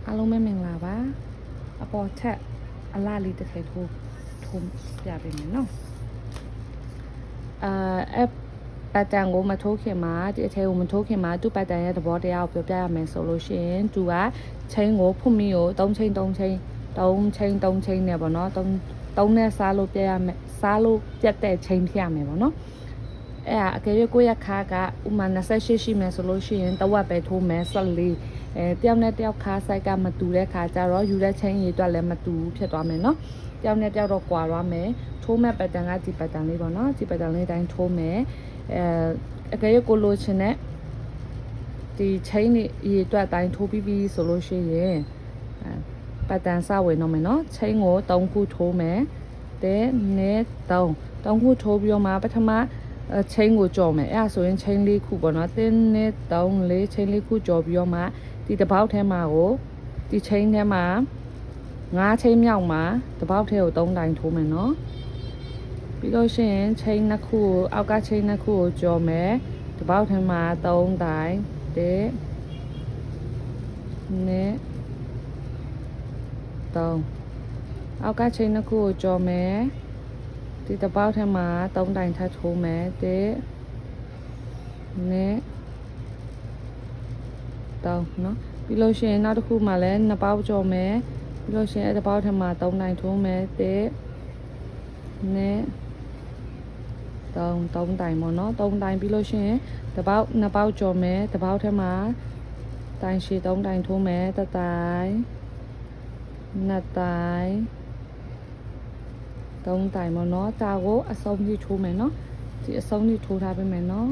အားလုံးပဲမင်္ဂလာပါအပေါ်ထက်အလားလေးတစ်ထည်ထိုးပြပေးမယ်နော်ပတ်တန်ကိုမထိုးခင်မှာဒီအထည်ကိုမထိုးခင်မှာသူ့ပတ်တန်ရဲ့သဘောတရားကိုပြောပြရမယ်ဆိုလို့ရှိရင်သူကချင်းကိုဖွင့်ပြီးကို3ချင်းနဲ့ပေါ့နော်3နဲ့စားလို့ပြရမယ်စားလို့ပြတ်တဲ့ချင်းဖြစ်ရမယ်ပေါ့နော်အဲ့ဒါအကယ်၍ကိုယ့်ရခါကဥမာ28ရှိမယ်ဆိုလို့ရှိရင်တဝက်ပဲထိုးမယ်14တယောက်နဲ့တယောက်ခါဆိုင်ကမတူတဲ့ခါကျတော့ယူတဲ့ချင်းရည်အတွက်လည်းမတူဖြစ်သွားမယ်နော်တယောက်နဲ့တယောက်တော့ကွာသွားမယ်ထိုးမဲ့ပတ်တန်ကဒီပတ်တန်လေးပေါ့နော်ဒီပတ်တန်လေးတိုင်းထိုးမယ်အကယ်၍ကိုလိုချင်တဲ့ဒီချင်းရည်အတွက်တိုင်းထိုးပြီးပြီဆိုလို့ရှိရင်ပတ်တန်စဝင်တော့မယ်နော်ချင်းကို3ခုထိုးမယ်တဲ့နဲ့3ခုထိုးပြီးတော့မှပထမချင်းကိုကြော်မယ်အဲ့ဒါဆိုရင်ချင်းလေးခုပေါ့နော်1နဲ့3 4ချင်းလေးခုကြော်ပြီးတော့မှဒီတစ်ပေါက်ထဲမှာကိုဒီချင်းထဲမှာ5ချင်းမြောက်မှာတစ်ပေါက်ထဲကို3တိုင်းထိုးမယ်နော်ပြီးလို့ရှိရင်ချင်းနှစ်ခုကိုအောက်ကချင်းနှစ်ခုကိုကြော်မယ်တစ်ပေါက်ထဲမှာ3တိုင်းတဲ့နဲ့3အောက်ကချင်းနှစ်ခုကိုကြော်မယ်ဒီတစ်ပေါက်ထဲမှာ3တိုင်ထပ်ထိုးမယ်တဲ့နဲ့နော်ပြီးလို့ရှိရင်နောက်တစ်ခုမှလည်း2ပေါက်ကြော်မယ်ပြီးလို့ရှိရင်အဲ့တစ်ပေါက်ထဲမှာ3တိုင်ထိုးမယ်တဲ့နဲ့3တိုင်ပေါ့နော်3တိုင်ပြီးလို့ရှိရင်2ပေါက်ကြော်မယ်တစ်ပေါက်ထဲမှာတိုင်ရှည်3တိုင်ထိုးမယ်တစ်တိုင်2တိုင်3တိုင်ပေါ့နော်ဒါကိုအစုံကြီးထိုးမယ်နော်ဒီအစုံကြီးထိုးထားပေးမယ်နော်